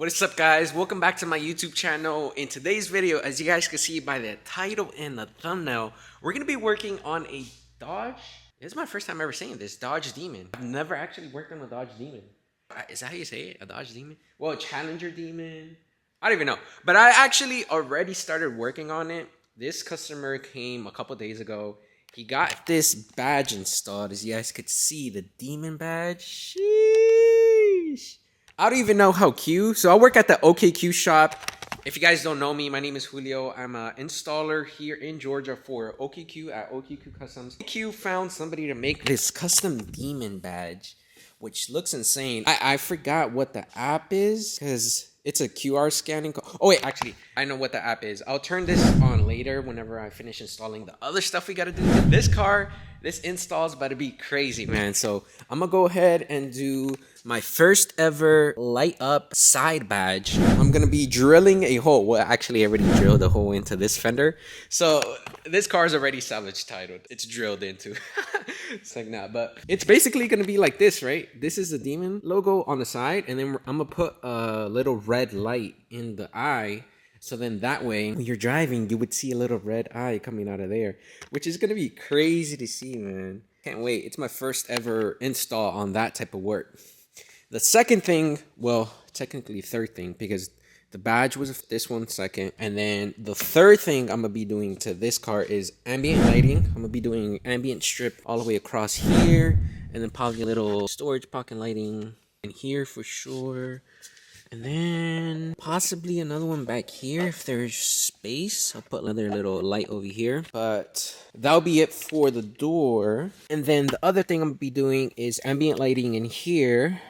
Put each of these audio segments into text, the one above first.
What is up, guys? Welcome back to my YouTube channel. In today's video, as you guys can see by the title and the thumbnail, we're going to be working on a Dodge. This is my first time ever saying this, Dodge Demon. I've never actually worked on a Dodge Demon. Is that how you say it? A Dodge Demon? Well, a Challenger Demon? I don't even know. But I actually already started working on it. This customer came a couple days ago. He got this badge installed. As you guys could see, the Demon badge. Sheesh. I don't even know how Q. So I work at the OKQ shop. If you guys don't know me, my name is Julio. I'm an installer here in Georgia for OKQ at OKQ Customs. OKQ found somebody to make this custom Demon badge, which looks insane. I forgot what the app is because it's a QR scanning. Oh wait, actually, I know what the app is. I'll turn this on later whenever I finish installing the other stuff we gotta do. This install is about to be crazy, man. So I'm gonna go ahead and do my first ever light up side badge. I'm gonna be drilling a hole. Well, actually, I already drilled a hole into this fender. So this car is already salvage titled. It's drilled into. It's like nah, but it's basically gonna be like this, right? This is the Demon logo on the side, and then I'm gonna put a little red light in the eye. So then that way, when you're driving, you would see a little red eye coming out of there, which is gonna be crazy to see, man. Can't wait. It's my first ever install on that type of work. The second thing, well, technically third thing, because the badge was this one second. And then the third thing I'm going to be doing to this car is ambient lighting. I'm going to be doing ambient strip all the way across here. And then probably a little storage pocket lighting in here for sure. And then possibly another one back here if there's space. I'll put another little light over here. But that'll be it for the door. And then the other thing I'm going to be doing is ambient lighting in here.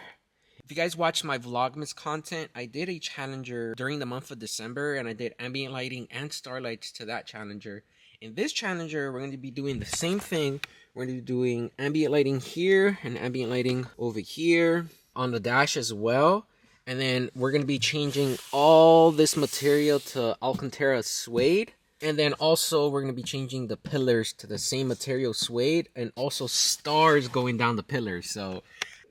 If you guys watched my Vlogmas content, I did a Challenger during the month of December, and I did ambient lighting and starlights to that Challenger. In this Challenger, we're going to be doing the same thing. We're going to be doing ambient lighting here and ambient lighting over here on the dash as well. And then we're going to be changing all this material to Alcantara suede. And then also we're going to be changing the pillars to the same material suede, and also stars going down the pillars. So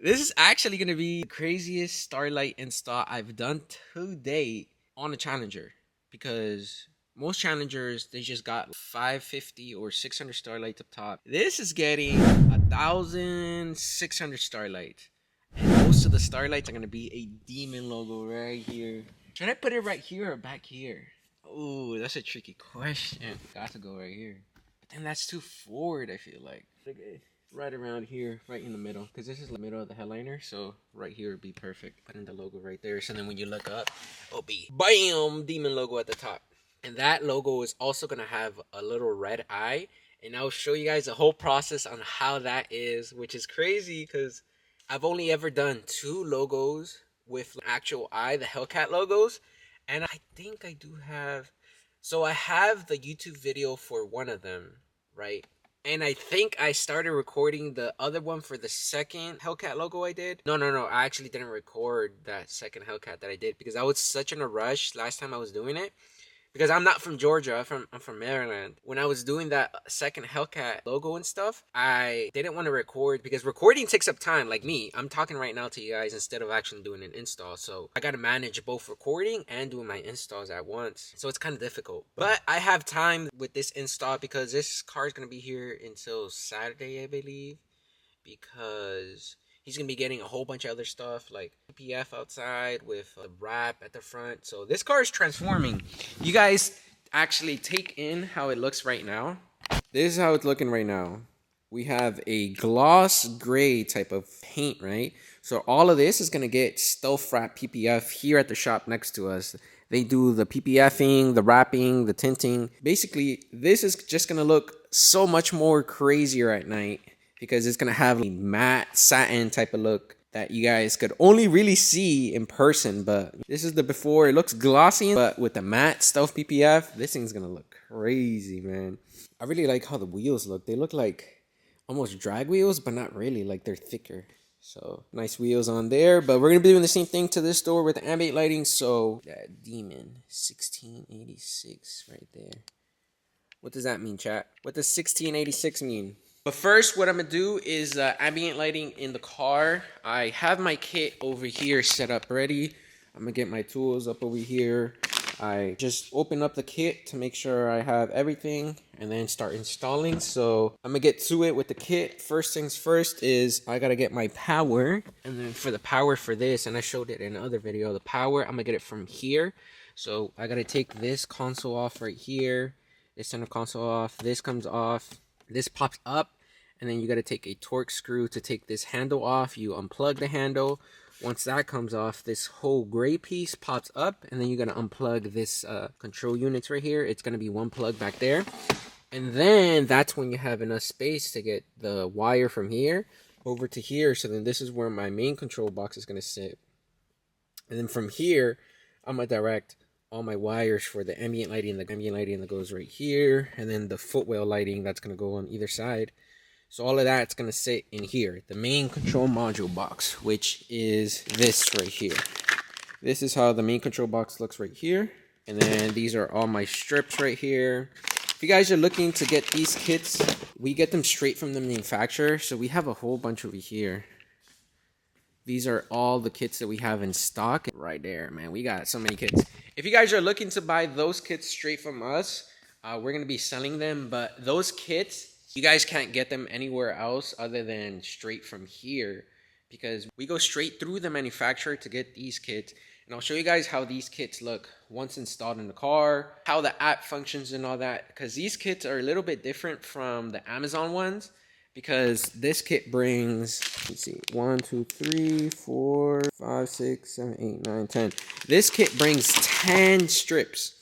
this is actually going to be the craziest Starlight install I've done to date on a Challenger, because most Challengers, they just got 550 or 600 Starlights up top. This is getting 1,600 Starlights. And most of the Starlights are going to be a Demon logo right here. Should I put it right here or back here? Oh, that's a tricky question. Got to go right here. But then that's too forward, I feel like. Okay. Right around here, right in the middle, because this is the middle of the headliner, so right here would be perfect. Putting the logo right there, so then when you look up, it'll be BAM! Demon logo at the top. And that logo is also going to have a little red eye, and I'll show you guys the whole process on how that is, which is crazy, because I've only ever done 2 logos with actual eye, the Hellcat logos, and I think I do have, so I have the YouTube video for one of them, right? And I think I started recording the other one for the second Hellcat logo I did. No. I actually didn't record that second Hellcat that I did because I was such in a rush last time I was doing it. Because I'm not from Georgia, I'm from Maryland. When I was doing that second Hellcat logo and stuff, I didn't want to record because recording takes up time. Like me, I'm talking right now to you guys instead of actually doing an install. So I got to manage both recording and doing my installs at once. So it's kind of difficult. But I have time with this install because this car is going to be here until Saturday, I believe. Because he's going to be getting a whole bunch of other stuff like PPF outside with a wrap at the front. So this car is transforming. You guys actually take in how it looks right now. This is how it's looking right now. We have a gloss gray type of paint, right? So all of this is going to get stealth wrap PPF here at the shop next to us. They do the PPFing, the wrapping, the tinting. Basically, this is just going to look so much more crazier at night, because it's going to have a matte satin type of look that you guys could only really see in person. But this is the before. It looks glossy, but with the matte stealth PPF, this thing's going to look crazy, man. I really like how the wheels look. They look like almost drag wheels, but not really. Like they're thicker. So nice wheels on there. But we're going to be doing the same thing to this door with the ambient lighting. So that Demon 1686 right there. What does that mean, chat? What does 1686 mean? But first, what I'm going to do is ambient lighting in the car. I have my kit over here set up ready. I'm gonna get my tools up over here. I just open up the kit to make sure I have everything and then start installing. So I'm gonna get to it with the kit. First things first is I gotta get my power. And then for the power for this, and I showed it in another video, the power, I'm gonna get it from here. So I gotta take this console off right here. This center console off, this comes off, this pops up. And then you gotta take a torque screw to take this handle off. You unplug the handle. Once that comes off, this whole gray piece pops up, and then you're gonna unplug this control units right here. It's gonna be one plug back there, and then that's when you have enough space to get the wire from here over to here. So then this is where my main control box is gonna sit, and then from here, I'm gonna direct all my wires for the ambient lighting. The ambient lighting that goes right here, and then the footwell lighting that's gonna go on either side. So all of that's going to sit in here, the main control module box, which is this right here. This is how the main control box looks right here. And then these are all my strips right here. If you guys are looking to get these kits, we get them straight from the manufacturer. So we have a whole bunch over here. These are all the kits that we have in stock right there, man. We got so many kits. If you guys are looking to buy those kits straight from us, we're going to be selling them. But those kits, you guys can't get them anywhere else other than straight from here, because we go straight through the manufacturer to get these kits. And I'll show you guys how these kits look once installed in the car, how the app functions and all that, because these kits are a little bit different from the Amazon ones, because this kit brings, let's see, 1, 2, 3, 4, 5, 6, 7, 8, 9, 10. This kit brings 10 strips.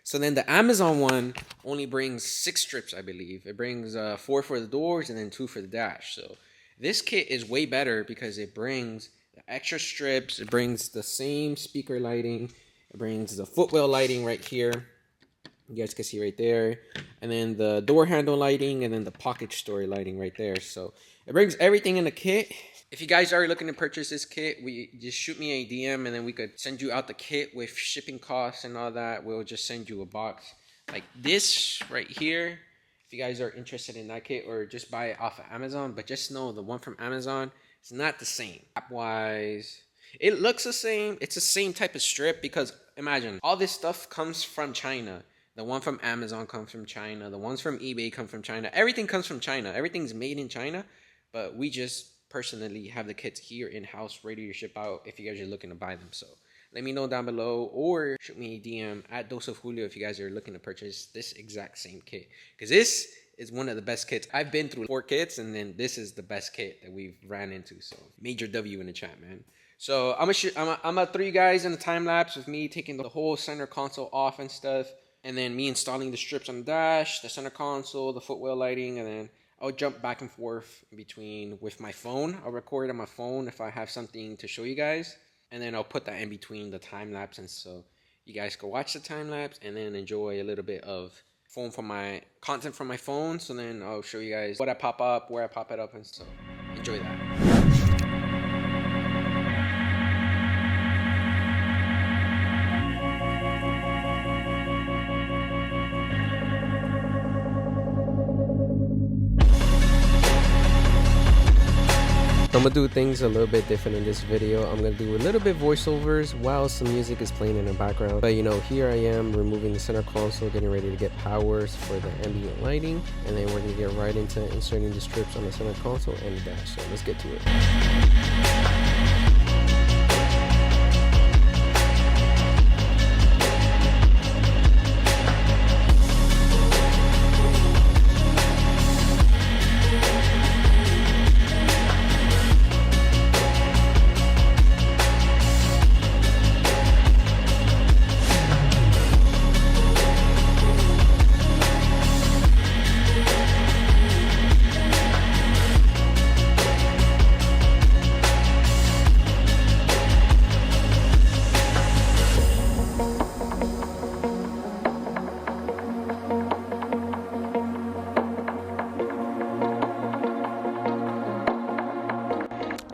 So then the Amazon one only brings 6 strips, I believe. It brings 4 for the doors and then 2 for the dash. So this kit is way better because it brings the extra strips. It brings the same speaker lighting. It brings the footwell lighting right here. You guys can see right there. And then the door handle lighting and then the pocket story lighting right there. So it brings everything in the kit. If you guys are looking to purchase this kit, just shoot me a DM and then we could send you out the kit with shipping costs and all that. We'll just send you a box like this right here. If you guys are interested in that kit, or just buy it off of Amazon. But just know the one from Amazon is not the same. App-wise, it looks the same. It's the same type of strip, because imagine all this stuff comes from China. The one from Amazon comes from China. The ones from eBay come from China. Everything comes from China. Everything's made in China. But we just personally have the kits here in-house ready to ship out if you guys are looking to buy them. So let me know down below, or shoot me a DM at Dos of Julio if you guys are looking to purchase this exact same kit, because this is one of the best kits. I've been through 4 kits, and then this is the best kit that we've ran into. So major W in the chat, man. So I'm gonna throw you guys in the time lapse with me taking the whole center console off and stuff, and then me installing the strips on the dash, the center console, the footwell lighting, and then I'll jump back and forth between with my phone. I'll record on my phone if I have something to show you guys, and then I'll put that in between the time lapse, and so you guys can watch the time lapse and then enjoy a little bit of content from my phone. So then I'll show you guys what I pop up, where I pop it up, and so enjoy that. I'm gonna do things a little bit different in this video. I'm gonna do a little bit voiceovers while some music is playing in the background. But you know, here I am removing the center console, getting ready to get powers for the ambient lighting, and then we're gonna get right into inserting the strips on the center console and the dash. So let's get to it.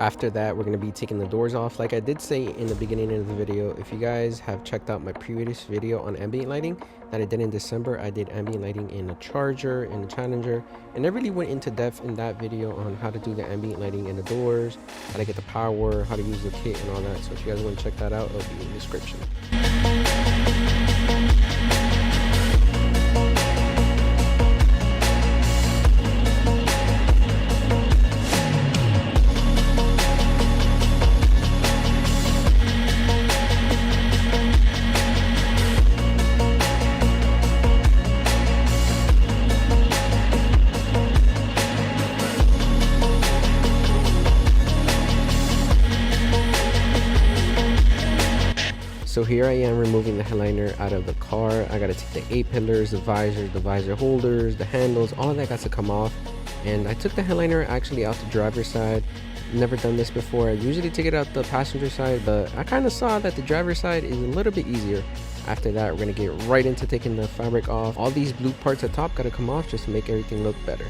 After that, we're going to be taking the doors off. Like I did say in the beginning of the video, if you guys have checked out my previous video on ambient lighting that I did in December, I did ambient lighting in a Charger, in a Challenger, and I really went into depth in that video on how to do the ambient lighting in the doors, how to get the power, how to use the kit and all that. So if you guys want to check that out, it'll be in the description. So here I am removing the headliner out of the car. I gotta take the A-pillars, the visor holders, the handles, all of that got to come off. And I took the headliner actually out the driver's side. Never done this before. I usually take it out the passenger side, but I kind of saw that the driver's side is a little bit easier. After that, we're gonna get right into taking the fabric off. All these blue parts at top gotta come off just to make everything look better.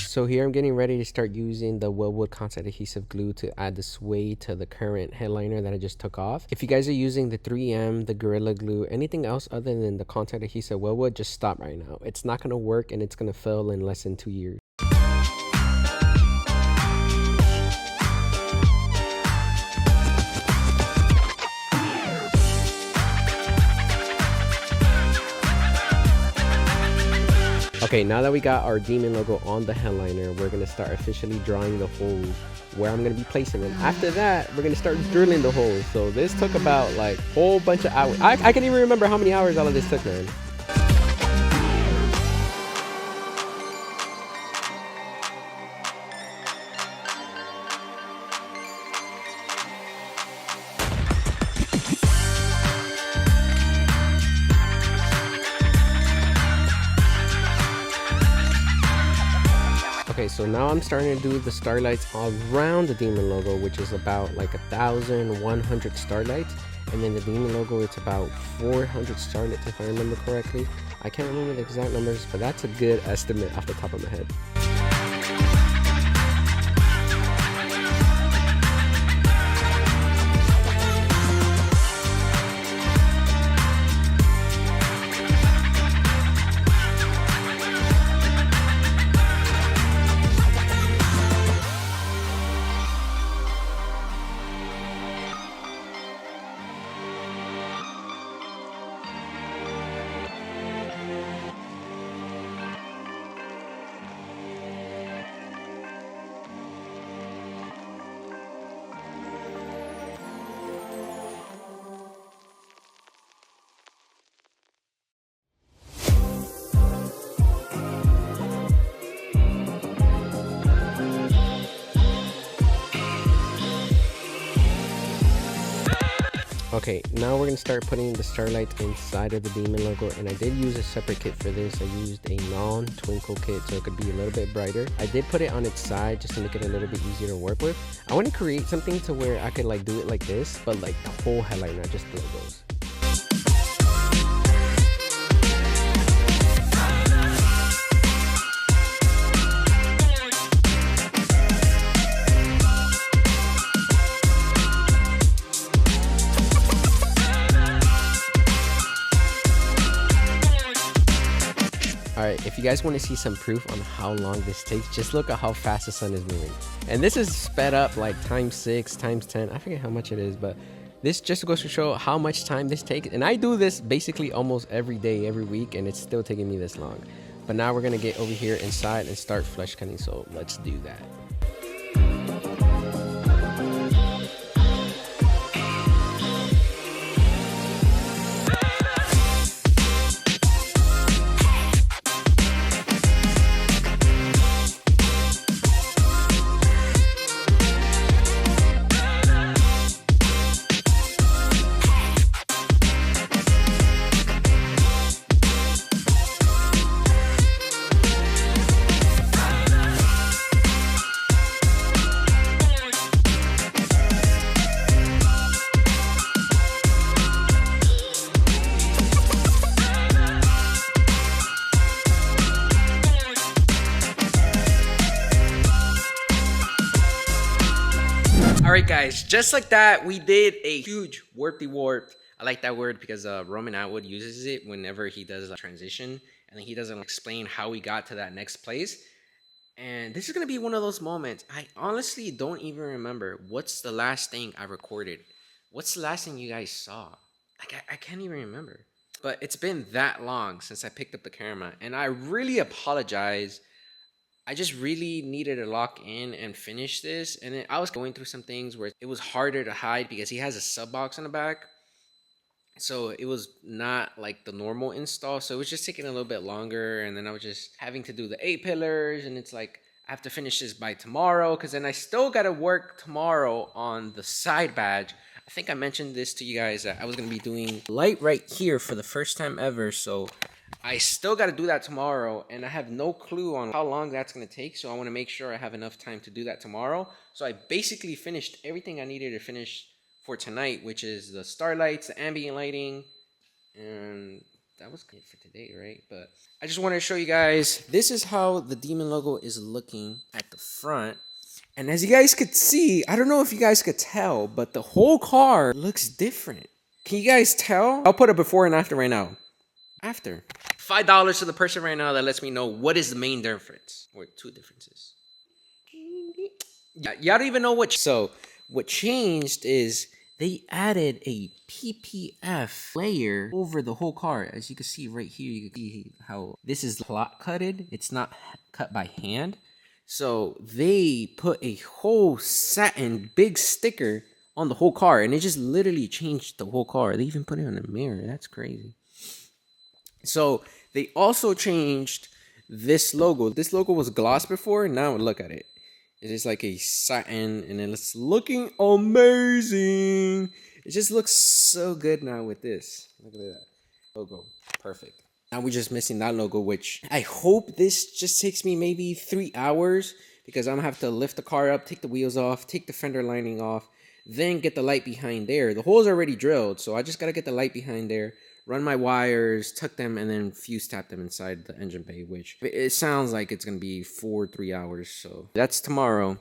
So here I'm getting ready to start using the Wellwood contact adhesive glue to add the sway to the current headliner that I just took off. If you guys are using the 3M, the Gorilla Glue, anything else other than the contact adhesive Wellwood, just stop right now. It's not going to work and it's going to fail in less than 2 years. Okay, now that we got our demon logo on the headliner, we're going to start officially drawing the holes where I'm going to be placing them. After that, we're going to start drilling the holes. So this took about like a whole bunch of hours. I can't even remember how many hours all of this took, man. Okay, so now I'm starting to do the starlights around the demon logo, which is about like 1,100 starlights, and then the demon logo, it's about 400 starlights if I remember correctly. I can't remember the exact numbers, but that's a good estimate off the top of my head. Okay, now we're gonna start putting the starlights inside of the demon logo, and I did use a separate kit for this. I used a non-twinkle kit so it could be a little bit brighter. I did put it on its side just to make it a little bit easier to work with. I want to create something to where I could like do it like this, but like the whole headline, not just the logos. Alright, if you guys want to see some proof on how long this takes, just look at how fast the sun is moving. And this is sped up like times 6, times 10. I forget how much it is, but this just goes to show how much time this takes. And I do this basically almost every day, every week, and it's still taking me this long. But now we're going to get over here inside and start flesh cutting, so let's do that. right, guys, just like that, we did a huge warpy warp. I like that word because Roman Atwood uses it whenever he does a transition, and then he doesn't explain how we got to that next place. And this is gonna be one of those moments. I honestly don't even remember what's the last thing I recorded. What's the last thing you guys saw? Like I can't even remember. But it's been that long since I picked up the camera, and I really apologize. I just really needed to lock in and finish this, and I was going through some things where it was harder to hide because he has a sub box in the back, so it was not like the normal install, so it was just taking a little bit longer, and then I was just having to do the 8 pillars, and it's like I have to finish this by tomorrow because then I still got to work tomorrow on the side badge. I think I mentioned this to you guys that I was going to be doing light right here for the first time ever, so I still got to do that tomorrow, and I have no clue on how long that's going to take, so I want to make sure I have enough time to do that tomorrow. So I basically finished everything I needed to finish for tonight, which is the starlights, the ambient lighting, and that was good for today, right? But I just wanted to show you guys, this is how the demon logo is looking at the front. And as you guys could see, I don't know if you guys could tell, but the whole car looks different. Can you guys tell? I'll put a before and after right now. After. $5 to the person right now that lets me know what is the main difference. Or two differences. Yeah, y'all don't even know what. So what changed is they added a PPF layer over the whole car. As you can see right here, you can see how this is plot cutted. It's not cut by hand. So they put a whole satin big sticker on the whole car, and it just literally changed the whole car. They even put it on the mirror. That's crazy. So they also changed this logo. This logo was gloss before. Now look at it. It is like a satin, and it's looking amazing. It just looks so good now with this. Look at that logo. Perfect. Now we're just missing that logo, which I hope this just takes me maybe 3 hours, because I'm gonna have to lift the car up, take the wheels off, take the fender lining off, then get the light behind there. The hole's already drilled, so I just gotta get the light behind there, run my wires, tuck them, and then fuse tap them inside the engine bay, which it sounds like it's gonna be 3 hours. So that's tomorrow.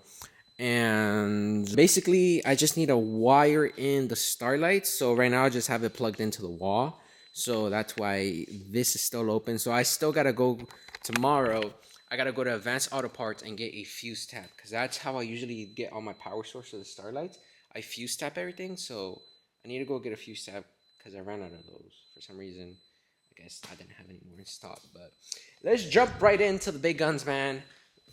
And basically I just need to wire in the starlights. So right now I just have it plugged into the wall. So that's why this is still open. So I still gotta go tomorrow. I gotta go to Advanced Auto Parts and get a fuse tap, because that's how I usually get all my power source for the starlights. I fuse tap everything, so I need to go get a fuse tap because I ran out of those for some reason. I guess I didn't have any more in stock. But let's jump right into the big guns, man.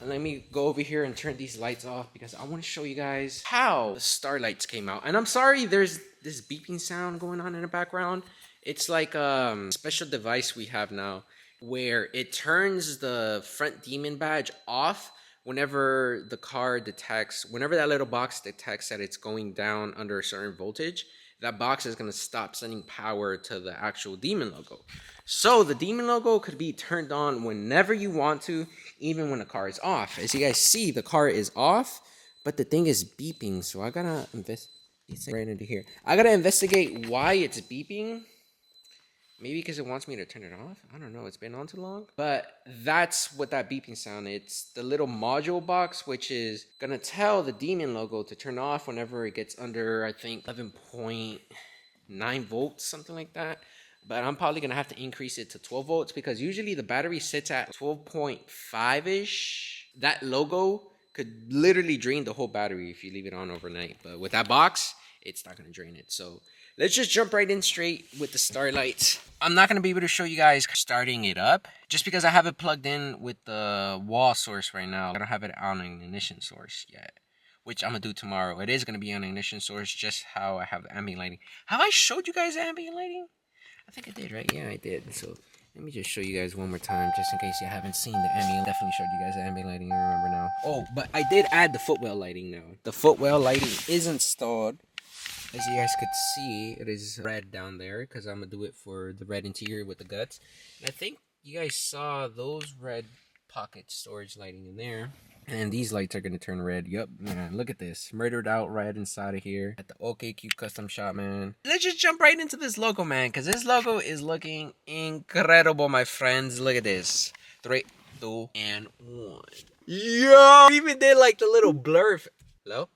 And let me go over here and turn these lights off, because I want to show you guys how the starlights came out. And I'm sorry there's this beeping sound going on in the background. It's like a special device we have now where it turns the front demon badge off whenever the car detects, whenever that little box detects that it's going down under a certain voltage. That box is going to stop sending power to the actual demon logo. So the demon logo could be turned on whenever you want to, even when the car is off. As you guys see, the car is off, but the thing is beeping. So I gotta investigate right into here. I gotta investigate why it's beeping. Maybe because it wants me to turn it off. I don't know. It's been on too long. But that's what that beeping sound. It's the little module box, which is going to tell the demon logo to turn off whenever it gets under, I think, 11.9 volts, something like that. But I'm probably going to have to increase it to 12 volts, because usually the battery sits at 12.5-ish. That logo could literally drain the whole battery if you leave it on overnight. But with that box, it's not going to drain it. So let's just jump right in straight with the starlights. I'm not going to be able to show you guys starting it up, just because I have it plugged in with the wall source right now. I don't have it on an ignition source yet, which I'm going to do tomorrow. It is going to be on an ignition source, just how I have the ambient lighting. Have I showed you guys ambient lighting? I think I did, right? Yeah, I did. So let me just show you guys one more time, just in case you haven't seen the ambient. Definitely showed you guys the ambient lighting, I remember now. Oh, but I did add the footwell lighting now. The footwell lighting is installed. As you guys could see, it is red down there, because I'm going to do it for the red interior with the guts. And I think you guys saw those red pocket storage lighting in there. And these lights are going to turn red. Yup, man, look at this. Murdered out red inside of here at the OKQ custom shop, man. Let's just jump right into this logo, man, because this logo is looking incredible, my friends. Look at this. 3, 2, and 1. Yo! We even did like the little blur. Hello?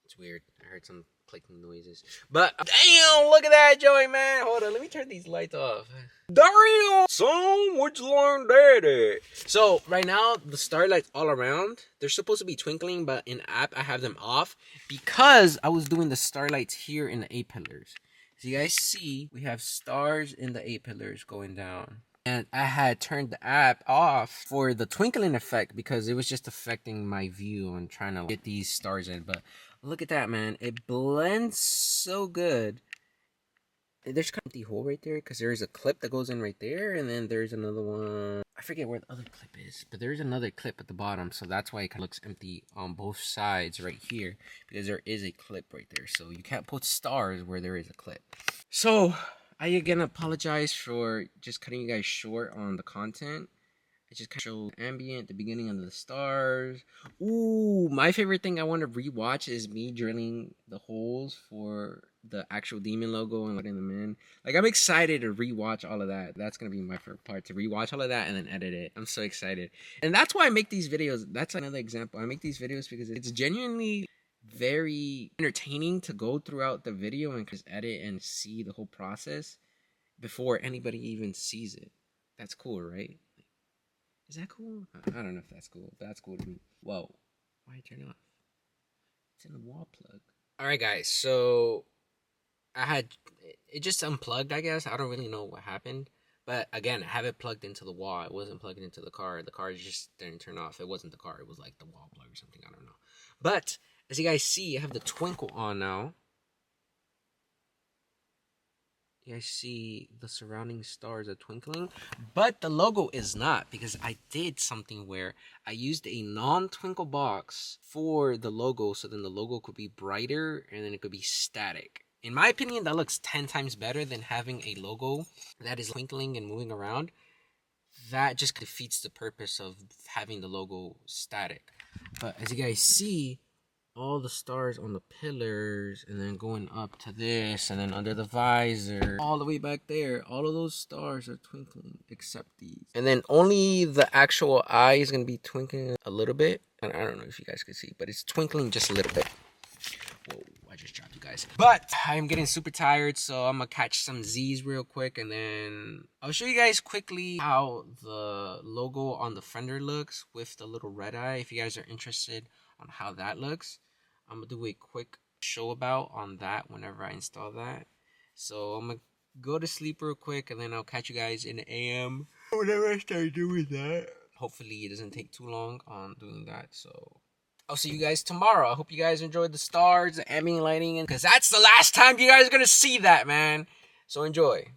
It's weird. heard some clicking noises. But damn, look at that, Joey, man. Hold on, let me turn these lights off. Damn, son, what you learn that at? So right now, the starlights all around, they're supposed to be twinkling, but in app I have them off because I was doing the starlights here in the A-pillars. So you guys see, we have stars in the A-pillars going down. And I had turned the app off for the twinkling effect because it was just affecting my view and trying to get these stars in. But look at that, man. It blends so good. There's kind of an empty hole right there because there's a clip that goes in right there. And then there's another one. I forget where the other clip is. But there's another clip at the bottom. So that's why it kind of looks empty on both sides right here. Because there is a clip right there. So you can't put stars where there is a clip. So I again apologize for just cutting you guys short on the content. I just kind of show ambient, the beginning of the stars. Ooh, my favorite thing I want to rewatch is me drilling the holes for the actual demon logo and letting them in. Like, I'm excited to rewatch all of that. That's going to be my favorite part, to rewatch all of that and then edit it. I'm so excited. And that's why I make these videos. That's another example. I make these videos because it's genuinely very entertaining to go throughout the video and just edit and see the whole process before anybody even sees it. That's cool, right? Is that cool? I don't know if that's cool, but that's cool to me. Whoa, why turn off? It's in the wall plug. All right, guys. So it just unplugged, I guess. I don't really know what happened, but again, I have it plugged into the wall. It wasn't plugged into the car. The car just didn't turn off. It wasn't the car. It was like the wall plug or something. I don't know. But as you guys see, I have the twinkle on now. You guys see the surrounding stars are twinkling, but the logo is not, because I did something where I used a non-twinkle box for the logo, so then the logo could be brighter and then it could be static. In my opinion, that looks 10 times better than having a logo that is twinkling and moving around. That just defeats the purpose of having the logo static. But as you guys see, all the stars on the pillars, and then going up to this, and then under the visor, all the way back there, all of those stars are twinkling except these. And then only the actual eye is going to be twinkling a little bit. And I don't know if you guys can see, but it's twinkling just a little bit. Whoa, I just dropped you guys. But I'm getting super tired, so I'm going to catch some Z's real quick, and then I'll show you guys quickly how the logo on the fender looks with the little red eye, if you guys are interested on how that looks. I'm going to do a quick show about on that whenever I install that. So I'm going to go to sleep real quick, and then I'll catch you guys in the AM whenever I start doing that. Hopefully it doesn't take too long on doing that. So I'll see you guys tomorrow. I hope you guys enjoyed the stars, the ambient lighting, because that's the last time you guys are going to see that, man. So enjoy.